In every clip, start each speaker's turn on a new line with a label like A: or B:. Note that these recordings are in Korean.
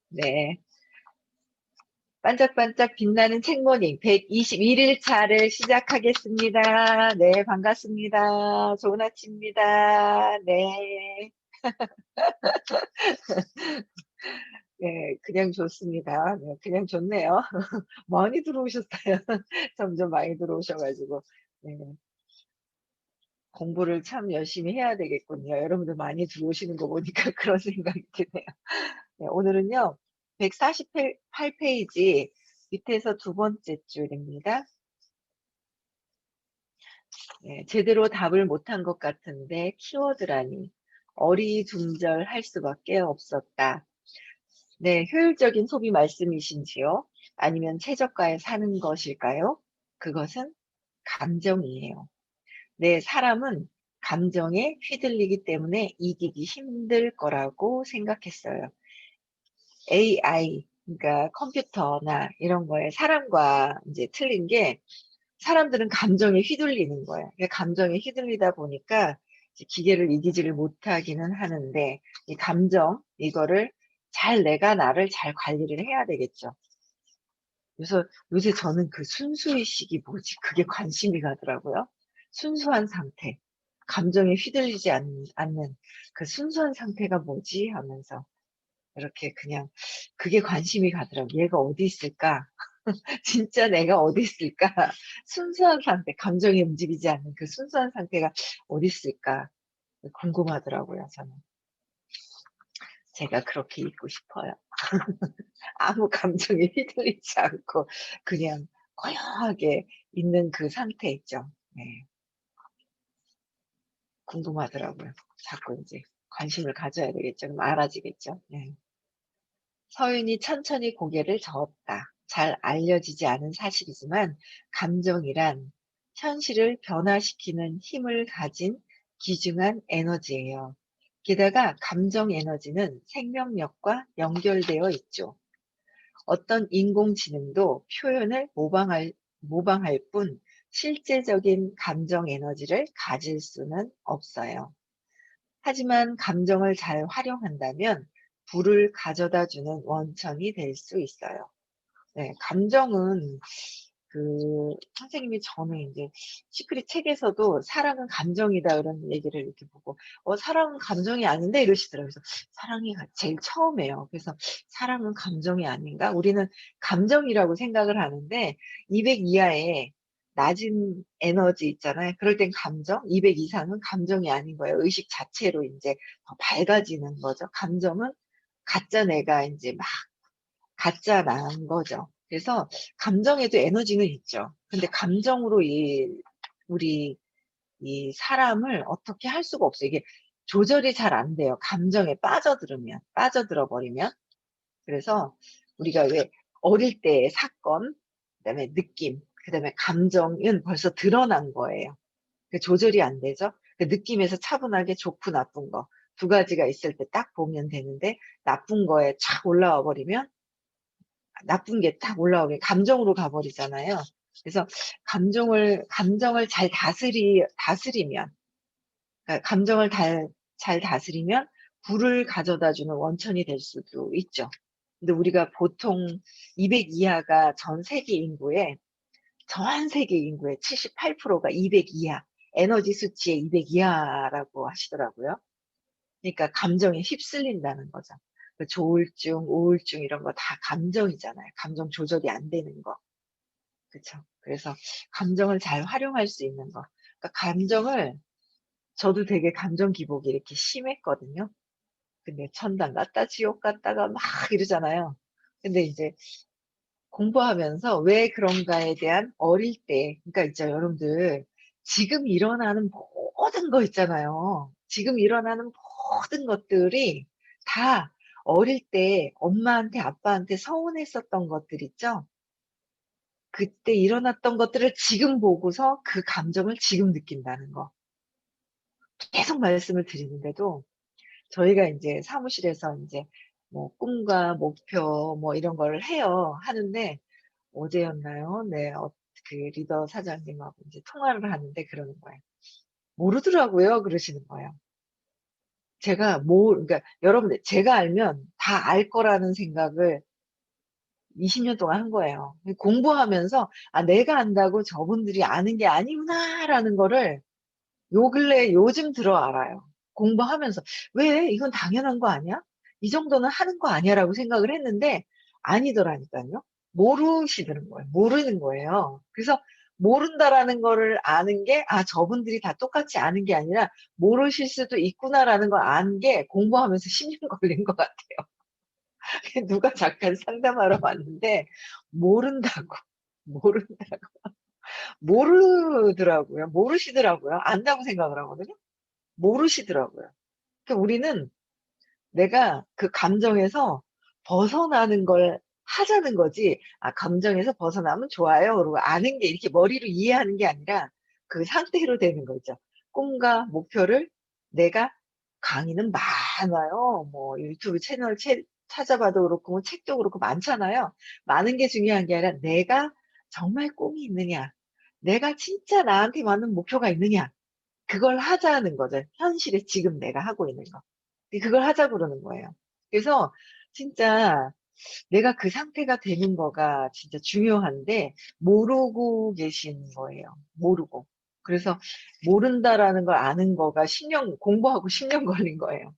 A: 네. 반짝반짝 빛나는 책모닝 121일 차를 시작하겠습니다. 네, 반갑습니다. 좋은 아침입니다. 네. 네, 그냥 좋습니다. 네, 그냥 좋네요. 많이 들어오셨어요. 점점 많이 들어오셔가지고. 네, 공부를 참 열심히 해야 되겠군요. 여러분들 많이 들어오시는 거 보니까 그런 생각이 드네요. 네, 오늘은요, 148페이지 밑에서 두 번째 줄입니다. 네, 제대로 답을 못한 것 같은데 키워드라니 어리둥절할 수밖에 없었다. 네, 효율적인 소비 말씀이신지요? 아니면 최저가에 사는 것일까요? 그것은 감정이에요. 네, 사람은 감정에 휘둘리기 때문에 이기기 힘들 거라고 생각했어요. AI, 그러니까 컴퓨터나 이런 거에 사람과 이제 틀린 게 사람들은 감정에 휘둘리는 거예요. 감정에 휘둘리다 보니까 이제 기계를 이기지를 못하기는 하는데 이 감정 이거를 잘 내가 나를 잘 관리를 해야 되겠죠. 그래서 요새 저는 그 순수의식이 뭐지? 그게 관심이 가더라고요. 순수한 상태. 감정에 휘둘리지 않는 그 순수한 상태가 뭐지? 하면서 이렇게 그냥 그게 관심이 가더라고요. 얘가 어디 있을까? 진짜 내가 어디 있을까? 순수한 상태, 감정이 움직이지 않는 그 순수한 상태가 어디 있을까? 궁금하더라고요, 저는. 제가 그렇게 있고 싶어요. 아무 감정에 휘둘리지 않고 그냥 고요하게 있는 그 상태 있죠. 네, 궁금하더라고요. 자꾸 이제 관심을 가져야 되겠죠. 그럼 알아지겠죠. 네. 서윤이 천천히 고개를 저었다. 잘 알려지지 않은 사실이지만 감정이란 현실을 변화시키는 힘을 가진 귀중한 에너지예요. 게다가 감정 에너지는 생명력과 연결되어 있죠. 어떤 인공지능도 표현을 모방할 뿐 실제적인 감정 에너지를 가질 수는 없어요. 하지만 감정을 잘 활용한다면 부를 가져다 주는 원천이 될 수 있어요. 네, 감정은 선생님이 저는 이제 시크릿 책에서도 사랑은 감정이다 이런 얘기를 이렇게 보고 사랑은 감정이 아닌데 이러시더라고요. 그래서 사랑이 제일 처음이에요. 그래서 사랑은 감정이 아닌가? 우리는 감정이라고 생각을 하는데 200 이하의 낮은 에너지 있잖아요. 그럴 땐 감정, 200 이상은 감정이 아닌 거예요. 의식 자체로 이제 더 밝아지는 거죠. 감정은 가짜 내가 이제 막 가짜 난 거죠. 그래서 감정에도 에너지는 있죠. 근데 감정으로 우리 이 사람을 어떻게 할 수가 없어요. 이게 조절이 잘 안 돼요. 감정에 빠져들어 버리면. 그래서 우리가 왜 어릴 때의 사건, 그다음에 느낌, 그다음에 감정은 벌써 드러난 거예요. 조절이 안 되죠. 그 느낌에서 차분하게 좋고 나쁜 거 두 가지가 있을 때 딱 보면 되는데 나쁜 거에 착 올라와 버리면 나쁜 게 딱 올라오게 감정으로 가버리잖아요. 그래서 감정을 잘 다스리면, 그러니까 감정을 잘 다스리면 부를 가져다 주는 원천이 될 수도 있죠. 근데 우리가 보통 200 이하가 전 세계 인구의 78%가 200 이하, 에너지 수치의 200 이하라고 하시더라고요. 그러니까 감정에 휩쓸린다는 거죠. 그 조울증, 우울증 이런 거 다 감정이잖아요. 감정 조절이 안 되는 거. 그쵸? 그래서 감정을 잘 활용할 수 있는 거. 그러니까 저도 되게 감정 기복이 이렇게 심했거든요. 근데 천당 갔다 지옥 갔다가 막 이러잖아요. 근데 이제 공부하면서 왜 그런가에 대한 어릴 때, 그러니까 있죠, 여러분들. 지금 일어나는 모든 거 있잖아요. 지금 일어나는 모든 것들이 다 어릴 때 엄마한테, 아빠한테 서운했었던 것들 있죠? 그때 일어났던 것들을 지금 보고서 그 감정을 지금 느낀다는 거. 계속 말씀을 드리는데도 저희가 이제 사무실에서 이제 뭐 꿈과 목표 뭐 이런 걸 해요. 하는데 어제였나요? 네, 그 리더 사장님하고 이제 통화를 하는데 그러는 거예요. 모르더라고요. 그러시는 거예요. 그러니까 여러분들 제가 알면 다 알 거라는 생각을 20년 동안 한 거예요. 공부하면서 아, 내가 안다고 저분들이 아는 게 아니구나라는 거를 요 근래 요즘 들어 알아요. 공부하면서 왜 이건 당연한 거 아니야? 이 정도는 하는 거 아니야라고 생각을 했는데 아니더라니까요. 모르시는 거예요. 모르는 거예요. 그래서 모른다라는 거를 아는 게 아, 저분들이 다 똑같이 아는 게 아니라 모르실 수도 있구나라는 걸 아는 게 공부하면서 10년 걸린 것 같아요. 누가 잠깐 상담하러 왔는데 모른다고 모른다고 모르더라고요. 모르시더라고요. 안다고 생각을 하거든요. 모르시더라고요. 그러니까 우리는 내가 그 감정에서 벗어나는 걸 하자는 거지, 아, 감정에서 벗어나면 좋아요. 그리고 아는 게 이렇게 머리로 이해하는 게 아니라 그 상태로 되는 거죠. 꿈과 목표를 내가 강의는 많아요. 뭐 유튜브 채널 찾아봐도 그렇고 뭐 책도 그렇고 많잖아요. 많은 게 중요한 게 아니라 내가 정말 꿈이 있느냐, 내가 진짜 나한테 맞는 목표가 있느냐, 그걸 하자는 거죠. 현실에 지금 내가 하고 있는 거. 그걸 하자고 그러는 거예요. 그래서 진짜 내가 그 상태가 되는 거가 진짜 중요한데 모르고 계신 거예요. 모르고. 그래서 모른다라는 걸 아는 거가 10년, 공부하고 10년 걸린 거예요.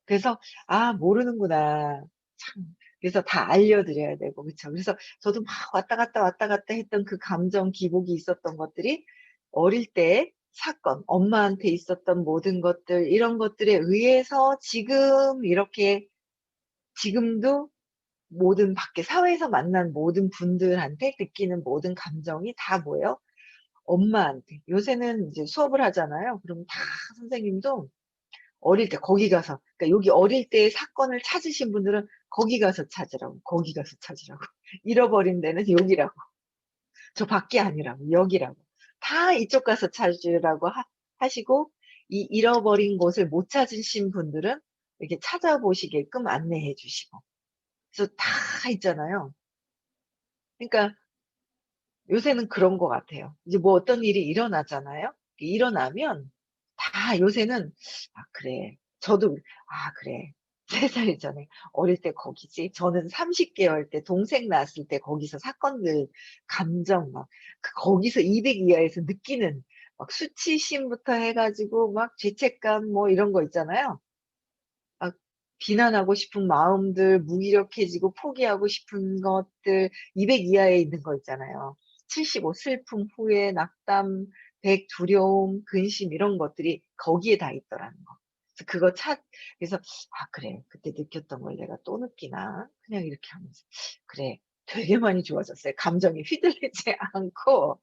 A: 그래서 아, 모르는구나. 참. 그래서 다 알려드려야 되고, 그쵸. 그래서 저도 막 왔다 갔다 했던 그 감정 기복이 있었던 것들이 어릴 때 사건, 엄마한테 있었던 모든 것들, 이런 것들에 의해서 지금 이렇게, 지금도 모든 밖에 사회에서 만난 모든 분들한테 느끼는 모든 감정이 다 뭐예요? 엄마한테. 요새는 이제 수업을 하잖아요. 그럼 다 선생님도 어릴 때 거기 가서, 그러니까 여기 어릴 때의 사건을 찾으신 분들은 거기 가서 찾으라고, 거기 가서 찾으라고. 잃어버린 데는 여기라고. 저 밖에 아니라고, 여기라고. 다 이쪽 가서 찾으라고 하시고, 이 잃어버린 곳을 못 찾으신 분들은 이렇게 찾아보시게끔 안내해 주시고. 그래서 다 있잖아요. 그러니까 요새는 그런 것 같아요. 이제 뭐 어떤 일이 일어나잖아요. 일어나면 다 요새는 아, 그래. 저도 아, 그래. 3살 전에 어릴 때 거기지. 저는 30개월 때 동생 낳았을 때 거기서 사건들 감정 막 거기서 200 이하에서 느끼는 막 수치심부터 해가지고 막 죄책감 뭐 이런 거 있잖아요. 막 비난하고 싶은 마음들, 무기력해지고 포기하고 싶은 것들, 200 이하에 있는 거 있잖아요. 75 슬픔, 후회, 낙담, 100 두려움, 근심 이런 것들이 거기에 다 있더라는 거. 그래서 그래서 아, 그래. 그때 느꼈던 걸 내가 또 느끼나? 그냥 이렇게 하면서 그래. 되게 많이 좋아졌어요. 감정에 휘둘리지 않고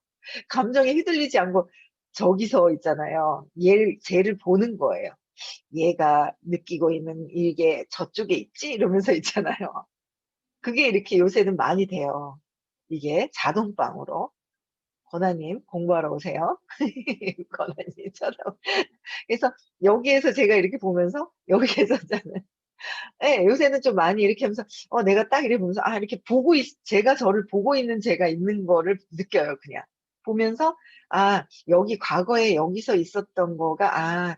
A: 감정에 휘둘리지 않고 저기서 있잖아요. 쟤를 보는 거예요. 얘가 느끼고 있는 이게 저쪽에 있지? 이러면서 있잖아요. 그게 이렇게 요새는 많이 돼요. 이게 자동방으로. 권하님, 공부하러 오세요. 권하님, 그래서 여기에서 제가 이렇게 보면서, 여기에서 저는, 네, 요새는 좀 많이 이렇게 하면서, 내가 딱 이렇게 보면서, 아, 이렇게 제가 저를 보고 있는 제가 있는 거를 느껴요, 그냥. 보면서, 아, 여기 과거에 여기서 있었던 거가,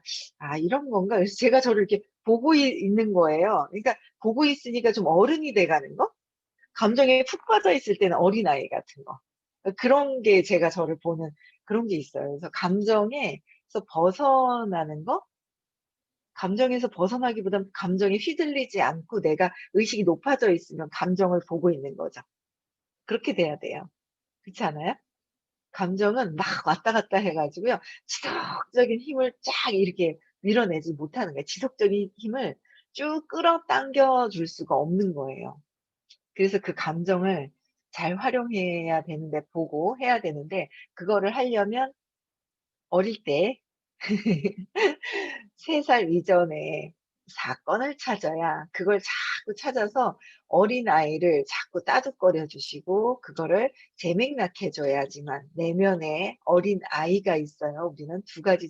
A: 이런 건가? 그래서 제가 저를 이렇게 보고 있는 거예요. 그러니까, 보고 있으니까 좀 어른이 돼가는 거? 감정에 푹 빠져 있을 때는 어린아이 같은 거. 그런 게 제가 저를 보는 그런 게 있어요. 그래서 감정에서 벗어나는 거? 감정에서 벗어나기보다는 감정에 휘둘리지 않고 내가 의식이 높아져 있으면 감정을 보고 있는 거죠. 그렇게 돼야 돼요. 그렇지 않아요? 감정은 막 왔다 갔다 해가지고요. 지속적인 힘을 쫙 이렇게 밀어내지 못하는 거예요. 지속적인 힘을 쭉 끌어당겨 줄 수가 없는 거예요. 그래서 그 감정을 잘 활용해야 되는데, 보고 해야 되는데, 그거를 하려면 어릴 때 3살 이전에 사건을 찾아야 그걸 자꾸 찾아서 어린아이를 자꾸 따뜻거려 주시고 그거를 재맥락해 줘야지만 내면에 어린아이가 있어요. 우리는 두 가지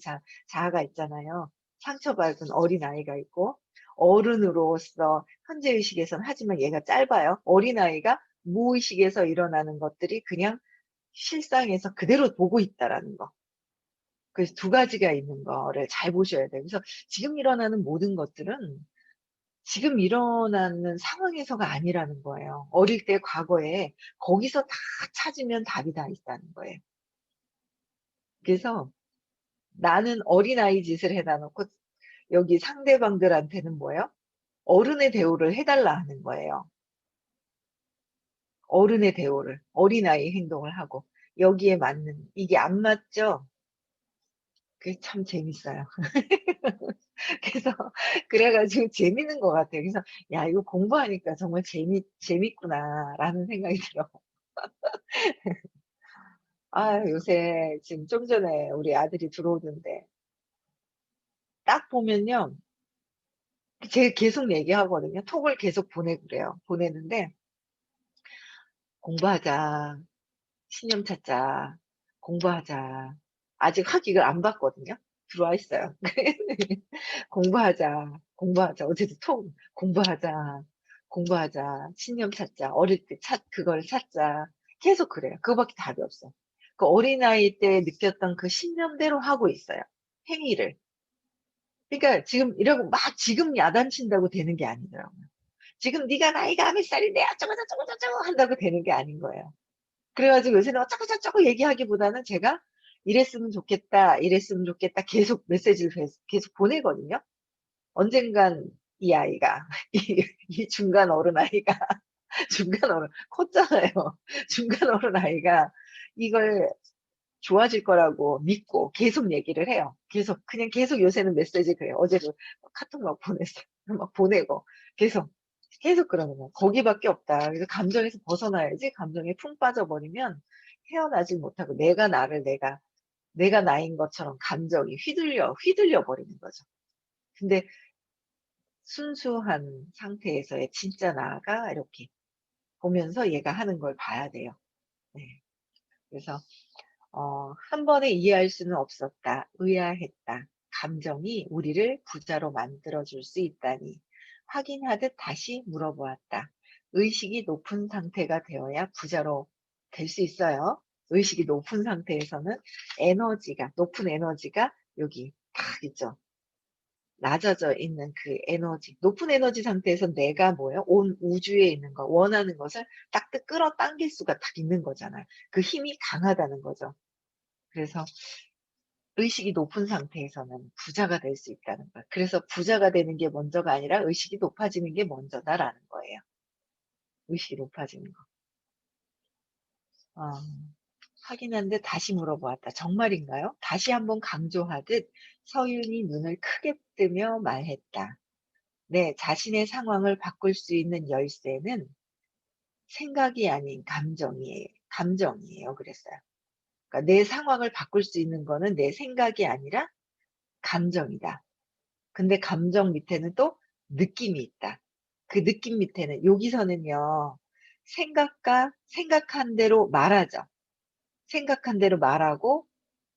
A: 자아가 있잖아요. 상처받은 어린아이가 있고 어른으로서 현재의식에선 하지만 얘가 짧아요. 어린아이가 무의식에서 일어나는 것들이 그냥 실상에서 그대로 보고 있다라는 거. 그래서 두 가지가 있는 거를 잘 보셔야 돼요. 그래서 지금 일어나는 모든 것들은 지금 일어나는 상황에서가 아니라는 거예요. 어릴 때 과거에 거기서 다 찾으면 답이 다 있다는 거예요. 그래서 나는 어린아이 짓을 해다 놓고 여기 상대방들한테는 뭐예요? 어른의 대우를 해달라 하는 거예요. 어른의 대우를. 어린아이 행동을 하고. 여기에 맞는, 이게 안 맞죠? 그게 참 재밌어요. 그래서, 그래가지고 재밌는 것 같아요. 그래서, 야, 이거 공부하니까 정말 재밌구나라는 생각이 들어. 아, 요새 지금 좀 전에 우리 아들이 들어오던데, 딱 보면요. 제 계속 얘기하거든요. 톡을 계속 보내고 그래요. 보내는데, 공부하자. 신념 찾자. 공부하자. 아직 학위를 안 받거든요. 들어와 있어요. 공부하자. 공부하자. 어제도 톡 공부하자. 공부하자. 신념 찾자. 어릴 때 그걸 찾자. 계속 그래요. 그거밖에 답이 없어. 그 어린아이 때 느꼈던 그 신념대로 하고 있어요. 행위를. 그러니까 지금 이러고 막 지금 야단친다고 되는 게 아니더라고요. 지금 네가 나이가 몇 살인데 어쩌고저쩌고저쩌고 한다고 되는 게 아닌 거예요. 그래가지고 요새는 어쩌고저쩌고 얘기하기보다는 제가 이랬으면 좋겠다, 이랬으면 좋겠다 계속 메시지를 계속 보내거든요. 언젠간 이 아이가, 이 중간 어른 아이가, 중간 어른, 컸잖아요. 중간 어른 아이가 이걸 좋아질 거라고 믿고 계속 얘기를 해요. 그냥 계속 요새는 메시지 그래요. 어제도 카톡 막 보냈어요. 막 보내고, 계속, 계속 그러는 거야. 거기밖에 없다. 그래서 감정에서 벗어나야지. 감정에 푹 빠져버리면 헤어나지 못하고 내가 나인 것처럼 감정이 휘둘려 버리는 거죠. 근데 순수한 상태에서의 진짜 나가 이렇게 보면서 얘가 하는 걸 봐야 돼요. 네. 그래서 한 번에 이해할 수는 없었다. 의아했다. 감정이 우리를 부자로 만들어줄 수 있다니. 확인하듯 다시 물어보았다. 의식이 높은 상태가 되어야 부자로 될 수 있어요. 의식이 높은 상태에서는 높은 에너지가 여기 딱 있죠. 낮아져 있는 그 에너지. 높은 에너지 상태에서 내가 뭐예요? 온 우주에 있는 거, 원하는 것을 딱 끌어당길 수가 딱 있는 거잖아요. 그 힘이 강하다는 거죠. 그래서 의식이 높은 상태에서는 부자가 될 수 있다는 거예요. 그래서 부자가 되는 게 먼저가 아니라 의식이 높아지는 게 먼저다라는 거예요. 의식이 높아지는 거. 어, 확인한데 다시 물어보았다. 정말인가요? 다시 한번 강조하듯 서윤이 눈을 크게 뜨며 말했다. 네, 자신의 상황을 바꿀 수 있는 열쇠는 생각이 아닌 감정이에요. 그랬어요. 그러니까 내 상황을 바꿀 수 있는 거는 내 생각이 아니라 감정이다. 근데 감정 밑에는 또 느낌이 있다. 그 느낌 밑에는 여기서는요. 생각한 대로 말하죠. 생각한 대로 말하고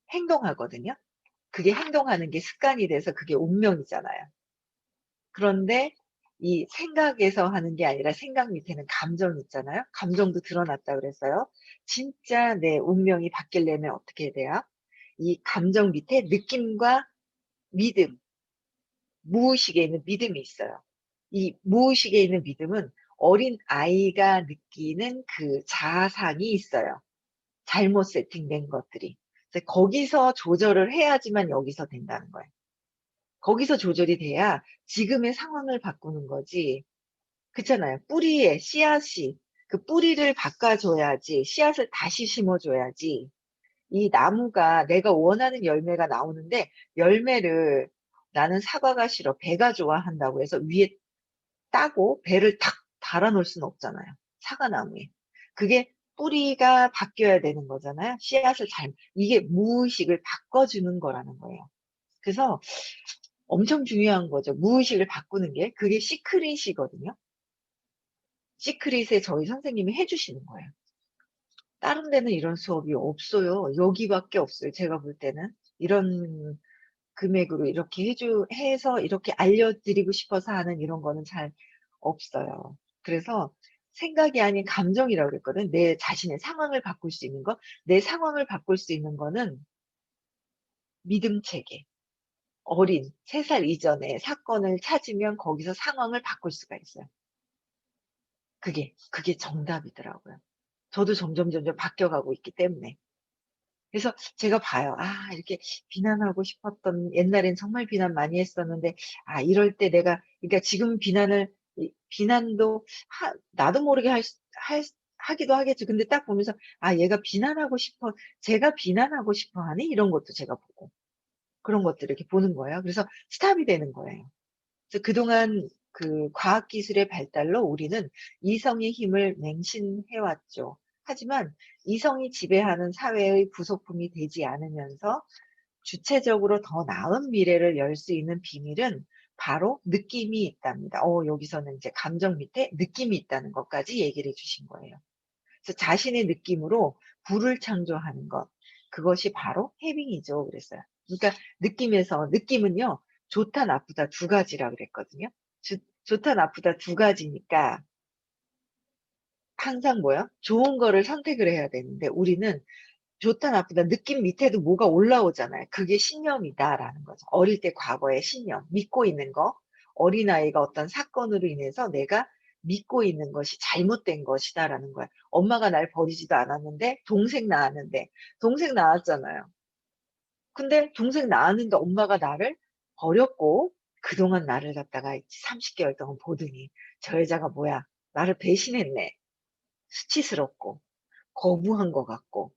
A: 행동하거든요. 그게 행동하는 게 습관이 돼서 그게 운명이잖아요. 그런데 이 생각에서 하는 게 아니라 생각 밑에는 감정이 있잖아요. 감정도 드러났다 그랬어요. 진짜 내 운명이 바뀌려면 어떻게 해야 돼요? 이 감정 밑에 느낌과 믿음, 무의식에 있는 믿음이 있어요. 이 무의식에 있는 믿음은 어린 아이가 느끼는 그 자아상이 있어요. 잘못 세팅된 것들이. 그래서 거기서 조절을 해야지만 여기서 된다는 거예요. 거기서 조절이 돼야 지금의 상황을 바꾸는 거지. 그렇잖아요. 뿌리에 씨앗이 그 뿌리를 바꿔줘야지 씨앗을 다시 심어줘야지 이 나무가 내가 원하는 열매가 나오는데 열매를 나는 사과가 싫어 배가 좋아한다고 해서 위에 따고 배를 탁 달아놓을 수는 없잖아요. 사과나무에. 그게 뿌리가 바뀌어야 되는 거잖아요. 이게 무의식을 바꿔주는 거라는 거예요. 그래서 엄청 중요한 거죠. 무의식을 바꾸는 게. 그게 시크릿이거든요. 시크릿에 저희 선생님이 해주시는 거예요. 다른 데는 이런 수업이 없어요. 여기밖에 없어요. 제가 볼 때는. 이런 금액으로 이렇게 해서 이렇게 알려드리고 싶어서 하는 이런 거는 잘 없어요. 그래서 생각이 아닌 감정이라고 그랬거든. 내 자신의 상황을 바꿀 수 있는 거. 내 상황을 바꿀 수 있는 거는 믿음 체계. 어린 3살 이전의 사건을 찾으면 거기서 상황을 바꿀 수가 있어요. 그게 정답이더라고요. 저도 점점 바뀌어가고 있기 때문에. 그래서 제가 봐요. 아, 이렇게 비난하고 싶었던, 옛날엔 정말 비난 많이 했었는데, 아, 이럴 때 내가, 그러니까 지금 비난도, 나도 모르게 하기도 하겠죠. 근데 딱 보면서, 아, 얘가 비난하고 싶어, 제가 비난하고 싶어 하니? 이런 것도 제가 보고, 그런 것들을 이렇게 보는 거예요. 그래서 스탑이 되는 거예요. 그래서 그동안 그 과학기술의 발달로 우리는 이성의 힘을 맹신해왔죠. 하지만 이성이 지배하는 사회의 부속품이 되지 않으면서 주체적으로 더 나은 미래를 열 수 있는 비밀은 바로 느낌이 있답니다. 여기서는 이제 감정 밑에 느낌이 있다는 것까지 얘기를 해주신 거예요. 그래서 자신의 느낌으로 불을 창조하는 것. 그것이 바로 해빙이죠. 그랬어요. 그러니까 느낌은요, 좋다, 나쁘다 두 가지라 그랬거든요. 좋다, 나쁘다 두 가지니까 항상 뭐야? 좋은 거를 선택을 해야 되는데 우리는 좋다, 나쁘다 느낌 밑에도 뭐가 올라오잖아요. 그게 신념이다라는 거죠. 어릴 때 과거의 신념, 믿고 있는 거. 어린아이가 어떤 사건으로 인해서 내가 믿고 있는 것이 잘못된 것이다라는 거야. 엄마가 날 버리지도 않았는데 동생 낳았잖아요. 근데 동생 낳았는데 엄마가 나를 버렸고 그동안 나를 갖다가 30개월 동안 보더니 저 여자가 뭐야? 나를 배신했네. 수치스럽고 거부한 것 같고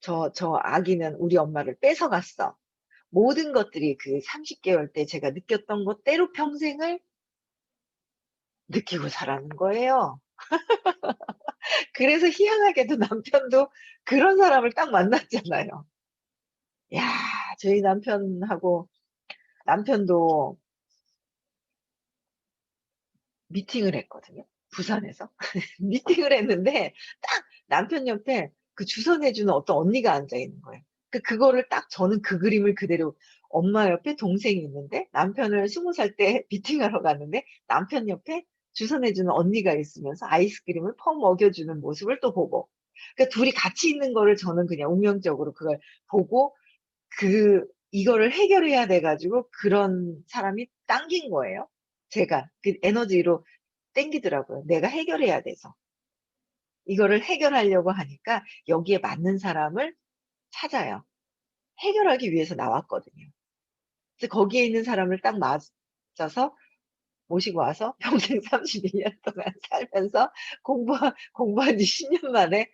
A: 저 아기는 우리 엄마를 뺏어갔어. 모든 것들이 그 30개월 때 제가 느꼈던 것대로 평생을 느끼고 살아는 거예요. 그래서 희한하게도 남편도 그런 사람을 딱 만났잖아요. 야, 저희 남편도 미팅을 했거든요. 부산에서. 미팅을 했는데 딱 남편 옆에 그 주선해주는 어떤 언니가 앉아 있는 거예요. 그거를 딱 저는 그 그림을 그대로 엄마 옆에 동생이 있는데 남편을 20살 때 미팅하러 갔는데 남편 옆에 주선해주는 언니가 있으면서 아이스크림을 퍼 먹여주는 모습을 또 보고 그러니까 둘이 같이 있는 거를 저는 그냥 운명적으로 그걸 보고 이거를 해결해야 돼가지고 그런 사람이 당긴 거예요. 제가 그 에너지로 땡기더라고요. 내가 해결해야 돼서. 이거를 해결하려고 하니까 여기에 맞는 사람을 찾아요. 해결하기 위해서 나왔거든요. 그래서 거기에 있는 사람을 딱 맞아서 모시고 와서 평생 31년 동안 살면서 공부한 지 10년 만에,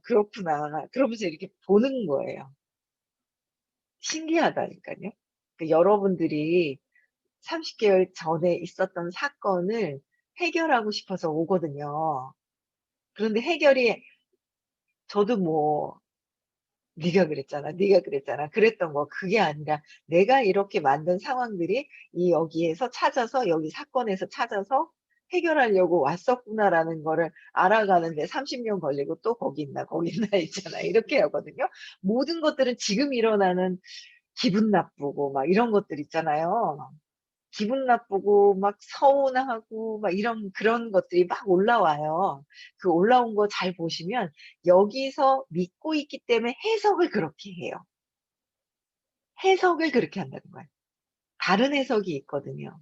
A: 그렇구나. 그러면서 이렇게 보는 거예요. 신기하다니까요. 여러분들이 30개월 전에 있었던 사건을 해결하고 싶어서 오거든요. 그런데 저도 뭐 네가 그랬잖아 그랬던 거 그게 아니라 내가 이렇게 만든 상황들이 여기에서 찾아서 여기 사건에서 찾아서 해결하려고 왔었구나라는 거를 알아가는데 30년 걸리고 또 거기 있나 있잖아 이렇게 하거든요. 모든 것들은 지금 일어나는 기분 나쁘고 막 이런 것들 있잖아요. 기분 나쁘고 막 서운하고 막 이런 그런 것들이 막 올라와요. 그 올라온 거 잘 보시면 여기서 믿고 있기 때문에 해석을 그렇게 해요. 해석을 그렇게 한다는 거예요. 다른 해석이 있거든요.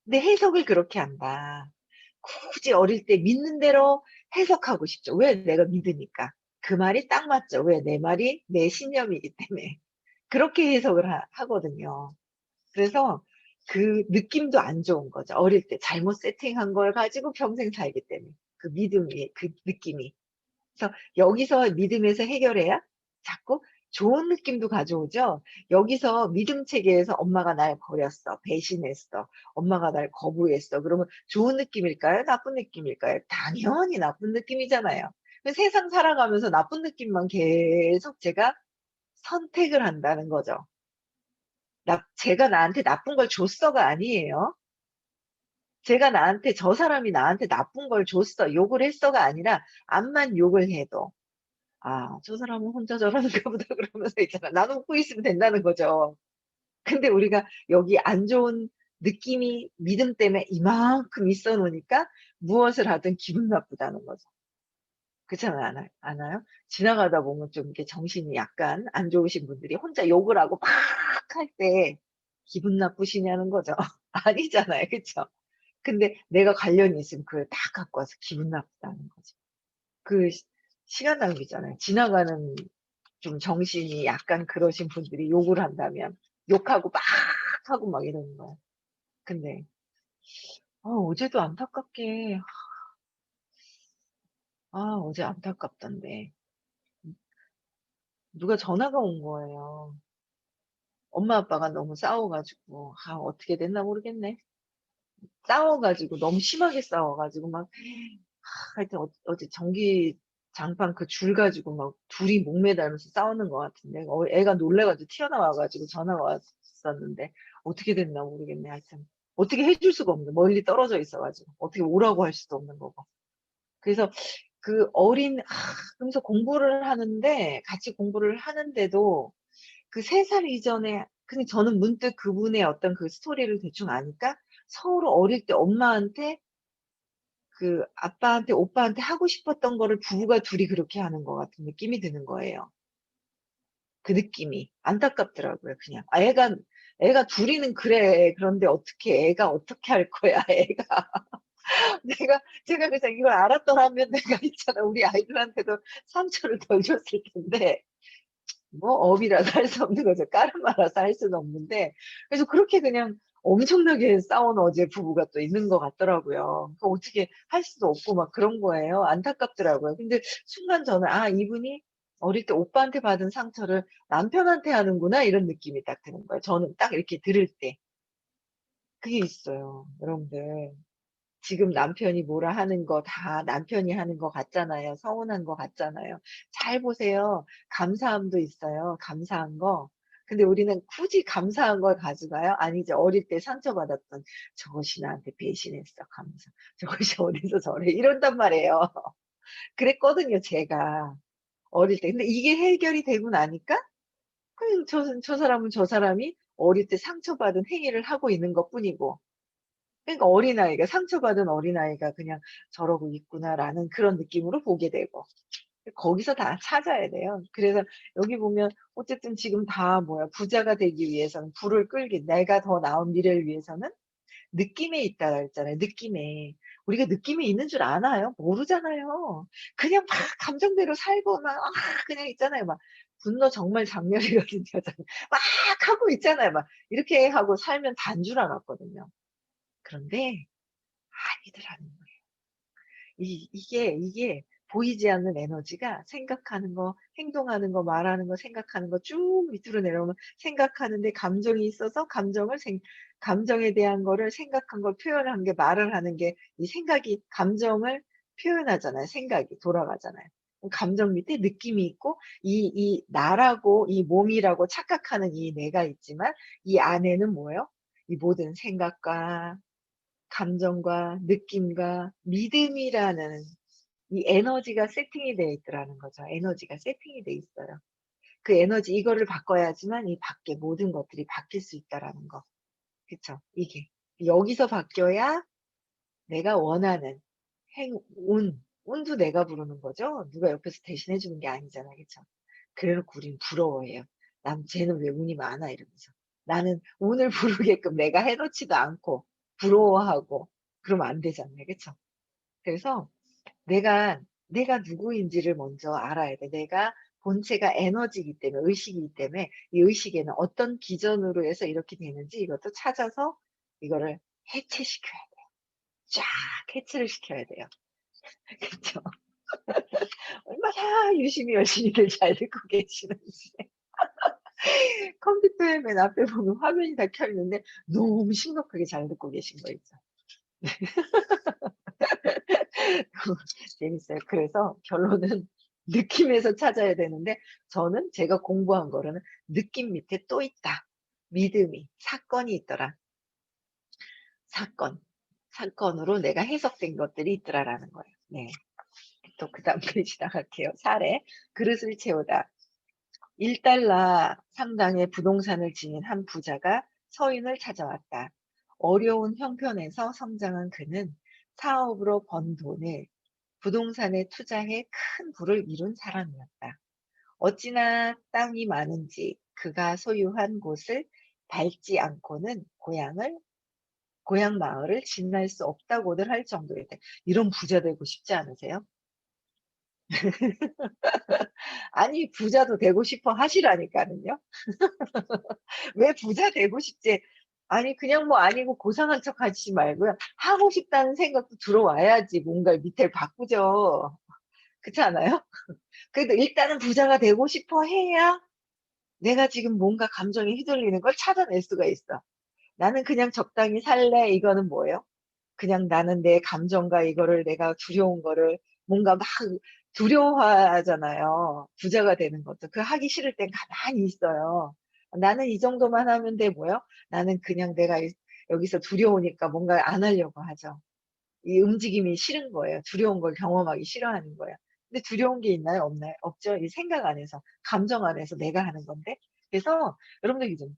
A: 근데 해석을 그렇게 한다. 굳이 어릴 때 믿는 대로 해석하고 싶죠. 왜? 내가 믿으니까. 그 말이 딱 맞죠. 왜? 내 말이 내 신념이기 때문에. 그렇게 해석을 하거든요. 그래서 그 느낌도 안 좋은 거죠. 어릴 때 잘못 세팅한 걸 가지고 평생 살기 때문에. 그 믿음이, 그 느낌이. 그래서 여기서 믿음에서 해결해야 자꾸 좋은 느낌도 가져오죠. 여기서 믿음 체계에서 엄마가 날 버렸어. 배신했어. 엄마가 날 거부했어. 그러면 좋은 느낌일까요? 나쁜 느낌일까요? 당연히 나쁜 느낌이잖아요. 세상 살아가면서 나쁜 느낌만 계속 제가 선택을 한다는 거죠. 제가 나한테 나쁜 걸 줬어가 아니에요. 저 사람이 나한테 나쁜 걸 줬어, 욕을 했어가 아니라, 암만 욕을 해도, 저 사람은 혼자 저러는가 보다 그러면서 있잖아. 나는 웃고 있으면 된다는 거죠. 근데 우리가 여기 안 좋은 느낌이 믿음 때문에 이만큼 있어 놓으니까 무엇을 하든 기분 나쁘다는 거죠. 그렇잖아요. 않아요? 지나가다 보면 좀 이렇게 정신이 약간 안 좋으신 분들이 혼자 욕을 하고 막 할 때 기분 나쁘시냐는 거죠. 아니잖아요. 그쵸? 근데 내가 관련이 있으면 그걸 딱 갖고 와서 기분 나쁘다는 거지. 그 시간 낭비잖아요. 지나가는 좀 정신이 약간 그러신 분들이 욕을 한다면 욕하고 막 하고 막 이러는 거야. 근데 어제도 안타깝게 어제 안타깝던데 누가 전화가 온 거예요. 엄마 아빠가 너무 싸워 가지고 어떻게 됐나 모르겠네. 싸워 가지고 너무 심하게 싸워 가지고 막 하여튼 어제 전기장판 그 줄 가지고 막 둘이 목매달면서 싸우는 것 같은데 애가 놀래 가지고 튀어나와 가지고 전화가 왔었는데 어떻게 됐나 모르겠네. 하여튼 어떻게 해줄 수가 없는 멀리 떨어져 있어 가지고 어떻게 오라고 할 수도 없는 거고. 그래서 그 그러면서 공부를 하는데 같이 공부를 하는데도 그 3살 이전에 근데 저는 문득 그분의 어떤 그 스토리를 대충 아니까 서로 어릴 때 엄마한테 그 아빠한테 오빠한테 하고 싶었던 거를 부부가 둘이 그렇게 하는 것 같은 느낌이 드는 거예요. 그 느낌이. 안타깝더라고요 그냥. 애가 둘이는 그래. 그런데 어떻게 애가 어떻게 할 거야 애가. 제가 그래서 이걸 알았더라면 내가 있잖아 우리 아이들한테도 상처를 덜 줬을 텐데 뭐 업이라서 할 수 없는 거죠. 까르마라서 할 수는 없는데 그래서 그렇게 그냥 엄청나게 싸운 어제 부부가 또 있는 것 같더라고요. 그 어떻게 할 수도 없고 막 그런 거예요. 안타깝더라고요. 근데 순간 저는 '아 이분이 어릴 때 오빠한테 받은 상처를 남편한테 하는구나.' 이런 느낌이 딱 드는 거예요. 저는 딱 이렇게 들을 때. 그게 있어요 여러분들. 지금 남편이 뭐라 하는 거 다 남편이 하는 거 같잖아요. 서운한 거 같잖아요. 잘 보세요. 감사함도 있어요. 감사한 거. 근데 우리는 굳이 감사한 걸 가져가요? 아니죠. 어릴 때 상처받았던 저것이 나한테 배신했어. 감사. 저것이 어디서 저래. 이런단 말이에요. 그랬거든요, 제가. 어릴 때. 근데 이게 해결이 되고 나니까 그냥 저 사람은 저 사람이 어릴 때 상처받은 행위를 하고 있는 것 뿐이고 그러니까 어린아이가 상처받은 어린아이가 그냥 '저러고 있구나.'라는 그런 느낌으로 보게 되고 거기서 다 찾아야 돼요. 그래서 여기 보면 어쨌든 지금 다 뭐야 부자가 되기 위해서는 부를 끌기 내가 더 나은 미래를 위해서는 느낌에 있다 그랬잖아요, 느낌에. 우리가 느낌이 있는 줄 아나요? 모르잖아요. 그냥 막 감정대로 살고 막 그냥 있잖아요. 막 분노 정말 장렬이거든요 저는. 막 하고 있잖아요. 막 이렇게 하고 살면 단 줄 알았거든요. 그런데 아니더라는 거예요. 이게 보이지 않는 에너지가 생각하는 거, 행동하는 거, 말하는 거, 생각하는 거 쭉 밑으로 내려오면 생각하는데 감정이 있어서 감정에 대한 거를 생각한 걸 표현한 게 말을 하는 게 이 생각이 감정을 표현하잖아요. 생각이 돌아가잖아요. 감정 밑에 느낌이 있고 이 나라고 이 몸이라고 착각하는 이 내가 있지만 이 안에는 뭐예요? 이 모든 생각과 감정과 느낌과 믿음이라는 이 에너지가 세팅이 되어 있더라는 거죠. 에너지가 세팅이 돼 있어요. 그 에너지 이거를 바꿔야지만 이 밖에 모든 것들이 바뀔 수 있다라는 거. 그쵸? 이게. 여기서 바뀌어야 내가 원하는 운도 내가 부르는 거죠. 누가 옆에서 대신해 주는 게 아니잖아요. 그쵸? 그래 놓고 우린 부러워해요. 쟤는 왜 운이 많아?" 이러면서. 나는 운을 부르게끔 내가 해 놓지도 않고 부러워하고 그러면 안 되잖아요. 그쵸? 그래서 내가 누구인지를 먼저 알아야 돼. 내가 본체가 에너지이기 때문에 의식이기 때문에 이 의식에는 어떤 기전으로 해서 이렇게 되는지 이것도 찾아서 이거를 해체시켜야 돼요. 쫙 해체를 시켜야 돼요. 그쵸? 얼마나 유심히 열심히들 잘 듣고 계시는지. 컴퓨터에 맨 앞에 보면 화면이 다 켜 있는데 너무 심각하게 잘 듣고 계신 거 있죠. 재밌어요. 그래서 결론은 느낌에서 찾아야 되는데 저는 제가 공부한 거로는 느낌 밑에 또 있다. 믿음이, 사건이 있더라. 사건. 사건으로 내가 해석된 것들이 있더라라는 거예요. 네. 또 그다음 페이지 나갈게요. 사례. 그릇을 채우다. 1달러 상당의 부동산을 지닌 한 부자가 서인을 찾아왔다. 어려운 형편에서 성장한 그는 사업으로 번 돈을 부동산에 투자해 큰 부를 이룬 사람이었다. 어찌나 땅이 많은지 그가 소유한 곳을 밟지 않고는 고향 마을을 지날 수 없다고들 할 정도였대. 이런 부자 되고 싶지 않으세요? 아니, 부자도 되고 싶어 하시라니까는요. 왜 부자 되고 싶지? 아니, 그냥 뭐 아니고 고상한 척 하지 말고요. 하고 싶다는 생각도 들어와야지 뭔가 밑을 바꾸죠. 그렇지 않아요? 그래도 일단은 부자가 되고 싶어 해야 내가 지금 뭔가 감정이 휘둘리는 걸 찾아낼 수가 있어. 나는 그냥 적당히 살래. 이거는 뭐예요? 그냥 나는 내 감정과 이거를 내가 두려운 거를 뭔가 막 두려워하잖아요. 부자가 되는 것도. 그 하기 싫을 땐 가만히 있어요. 나는 이 정도만 하면 돼 뭐요? 나는 그냥 내가 여기서 두려우니까 뭔가 안 하려고 하죠. 이 움직임이 싫은 거예요. 두려운 걸 경험하기 싫어하는 거예요. 근데 두려운 게 있나요? 없나요? 없죠. 이 생각 안에서, 감정 안에서 내가 하는 건데. 그래서 여러분들 좀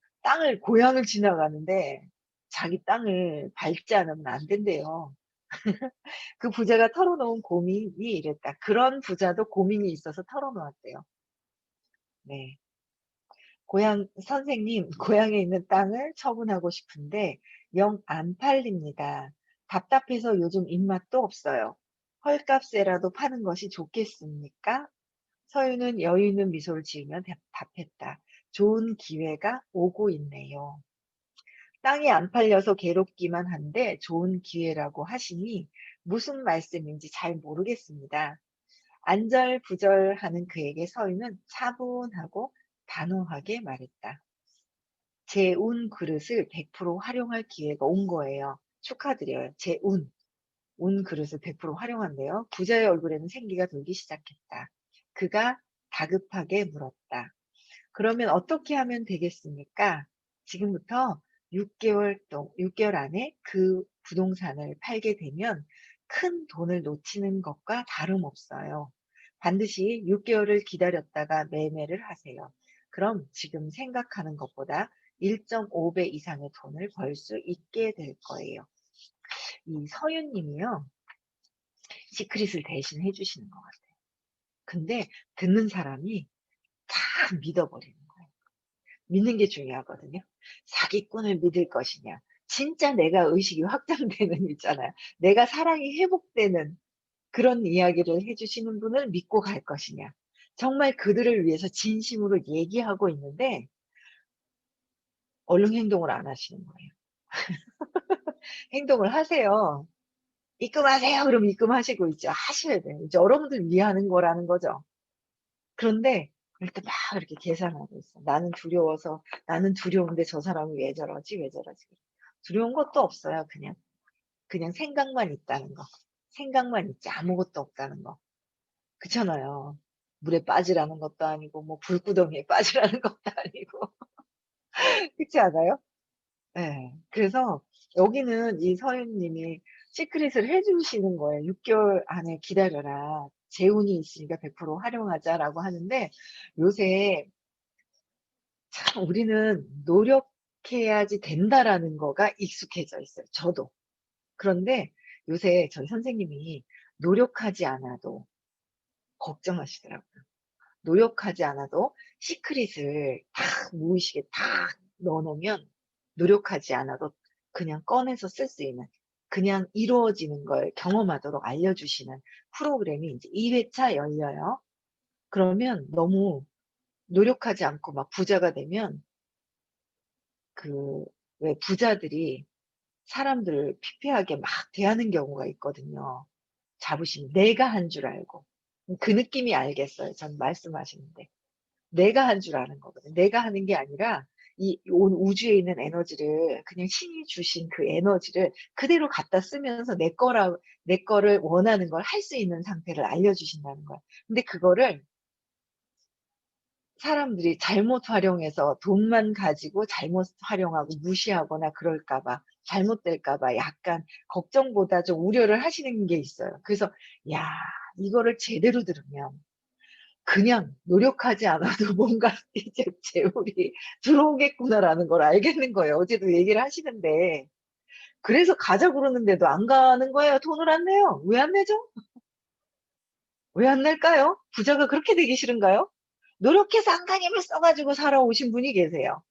A: 고향을 지나가는데 자기 땅을 밟지 않으면 안 된대요. 그 부자가 털어놓은 고민이 이랬다. 그런 부자도 고민이 있어서 털어놓았대요. 네. 선생님, 고향에 있는 땅을 처분하고 싶은데 영 안 팔립니다. 답답해서 요즘 입맛도 없어요. 헐값에라도 파는 것이 좋겠습니까? 서유는 여유 있는 미소를 지으며 답했다. 좋은 기회가 오고 있네요. 땅이 안 팔려서 괴롭기만 한데 좋은 기회라고 하시니 무슨 말씀인지 잘 모르겠습니다. 안절부절하는 그에게 서유는 차분하고 단호하게 말했다. 제 운 그릇을 100% 활용할 기회가 온 거예요. 축하드려요. 운 그릇을 100% 활용한대요. 부자의 얼굴에는 생기가 돌기 시작했다. 그가 다급하게 물었다. 그러면 어떻게 하면 되겠습니까? 지금부터 6개월 안에 그 부동산을 팔게 되면 큰 돈을 놓치는 것과 다름없어요. 반드시 6개월을 기다렸다가 매매를 하세요. 그럼 지금 생각하는 것보다 1.5배 이상의 돈을 벌 수 있게 될 거예요. 이 서윤님이요, 시크릿을 대신 해주시는 것 같아요. 근데 듣는 사람이 다 믿어버리는 거예요. 믿는 게 중요하거든요. 사기꾼을 믿을 것이냐. 진짜 내가 의식이 확장되는 있잖아요. 내가 사랑이 회복되는 그런 이야기를 해주시는 분을 믿고 갈 것이냐. 정말 그들을 위해서 진심으로 얘기하고 있는데 얼른 행동을 안 하시는 거예요. 행동을 하세요. 입금하세요. 그럼 입금하시고 있죠. 하셔야 돼요. 이제 여러분들 위하는 거라는 거죠. 그런데 일단 막 이렇게 계산하고 있어. 나는 두려운데 저 사람이 왜 저러지? 왜 저러지? 두려운 것도 없어요. 그냥 생각만 있다는 거. 생각만 있지 아무것도 없다는 거. 그렇잖아요. 물에 빠지라는 것도 아니고 뭐 불구덩이에 빠지라는 것도 아니고 그렇지 않아요? 네. 그래서 여기는 이 서윤님이 시크릿을 해주시는 거예요. 6개월 안에 기다려라. 재운이 있으니까 100% 활용하자라고 하는데 요새 참 우리는 노력해야지 된다라는 거가 익숙해져 있어요. 저도. 그런데 요새 저희 선생님이 노력하지 않아도 걱정하시더라고요. 노력하지 않아도 시크릿을 탁 무의식에 탁 넣어놓으면 노력하지 않아도 그냥 꺼내서 쓸 수 있는 그냥 이루어지는 걸 경험하도록 알려주시는 프로그램이 이제 2회차 열려요. 그러면 너무 노력하지 않고 막 부자가 되면 그 왜 부자들이 사람들을 피폐하게 막 대하는 경우가 있거든요. 자부심, 내가 한 줄 알고. 그 느낌이 알겠어요. 전 말씀하시는데. 내가 한 줄 아는 거거든요. 내가 하는 게 아니라 이 온 우주에 있는 에너지를 그냥 신이 주신 그 에너지를 그대로 갖다 쓰면서 내 거를 원하는 걸 할 수 있는 상태를 알려주신다는 거예요. 근데 그거를 사람들이 잘못 활용해서 돈만 가지고 잘못 활용하고 무시하거나 그럴까 봐, 잘못될까 봐 약간 걱정보다 좀 우려를 하시는 게 있어요. 그래서 야, 이거를 제대로 들으면 그냥 노력하지 않아도 뭔가 이제 재물이 들어오겠구나라는 걸 알겠는 거예요. 어제도 얘기를 하시는데. 그래서 가자 그러는데도 안 가는 거예요. 돈을 안 내요. 왜 안 내죠? 왜 안 날까요? 부자가 그렇게 되기 싫은가요? 노력해서 안간힘을 써가지고 살아오신 분이 계세요.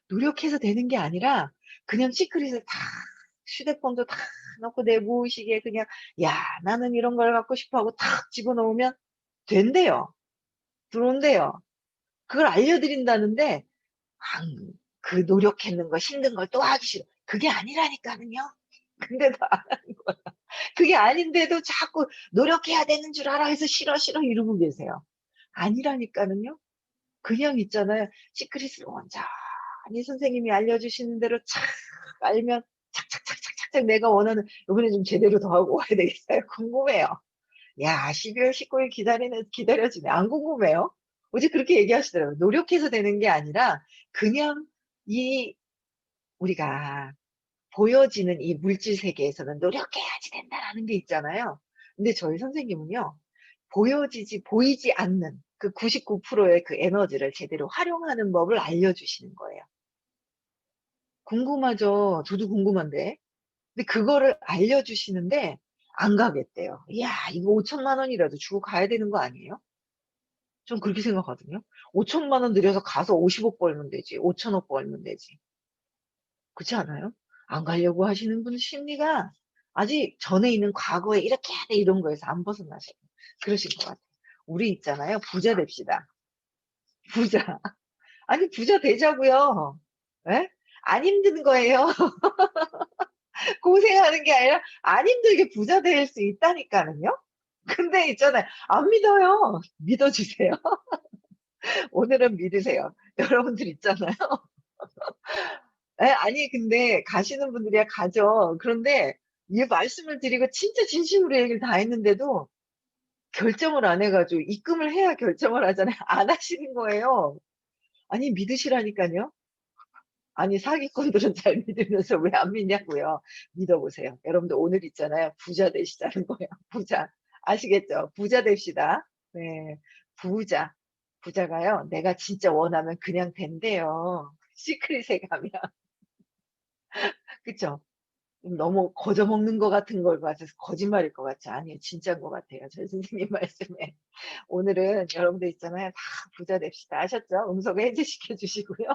A: 노력해서 되는 게 아니라 그냥 시크릿을 다 휴대폰도 다 넣고 내 무의식에 그냥 야 나는 이런 걸 갖고 싶어 하고 탁 집어넣으면 된대요. 들어온대요. 그걸 알려드린다는데 안, 그 노력했는 거 힘든 걸 또 하기 싫어. 그게 아니라니까는요. 근데도 안 하는 거야. 그게 아닌데도 자꾸 노력해야 되는 줄 알아 해서 싫어 싫어 이러고 계세요. 아니라니까는요. 그냥 있잖아요. 시크릿을 원장히 선생님이 알려주시는 대로 착 알면 착착착착착착 내가 원하는 이번에 좀 제대로 더 하고 와야 되겠어요. 궁금해요. 야, 12월 19일 기다려지네. 안 궁금해요? 어제 그렇게 얘기하시더라고요. 노력해서 되는 게 아니라 그냥 이 우리가 보여지는 이 물질 세계에서는 노력해야지 된다라는 게 있잖아요. 근데 저희 선생님은요, 보이지 않는 그 99%의 그 에너지를 제대로 활용하는 법을 알려주시는 거예요. 궁금하죠? 저도 궁금한데. 근데 그거를 알려주시는데 안 가겠대요. 이야, 이거 5천만 원이라도 주고 가야 되는 거 아니에요? 좀 그렇게 생각하거든요. 5천만 원 들여서 가서 50억 벌면 되지. 5천억 벌면 되지. 그렇지 않아요? 안 가려고 하시는 분 심리가 아직 전에 있는 과거에 이렇게 해야 돼 이런 거에서 안 벗어나셔요. 그러신 것 같아요. 우리 있잖아요. 부자 됩시다. 부자. 아니 부자 되자고요. 예? 안 힘든 거예요. 고생하는 게 아니라 안 힘들게 부자 될 수 있다니까는요. 근데 있잖아요. 안 믿어요. 믿어주세요. 오늘은 믿으세요. 여러분들 있잖아요. 예, 아니 근데 가시는 분들이야 가죠. 그런데 이 말씀을 드리고 진짜 진심으로 얘기를 다 했는데도 결정을 안 해가지고 입금을 해야 결정을 하잖아요. 안 하시는 거예요. 아니 믿으시라니까요. 아니 사기꾼들은 잘 믿으면서 왜 안 믿냐고요. 믿어보세요. 여러분들 오늘 있잖아요. 부자 되시자는 거예요. 부자. 아시겠죠? 부자 됩시다. 네. 부자. 부자가요. 내가 진짜 원하면 그냥 된대요. 시크릿에 가면. 그쵸? 너무 거저먹는 것 같은 걸 같아서 거짓말일 것 같지. 아니에요. 진짜인 것 같아요. 저희 선생님 말씀에. 오늘은 여러분들 있잖아요. 다 부자 됩시다. 아셨죠? 음성 해제시켜 주시고요.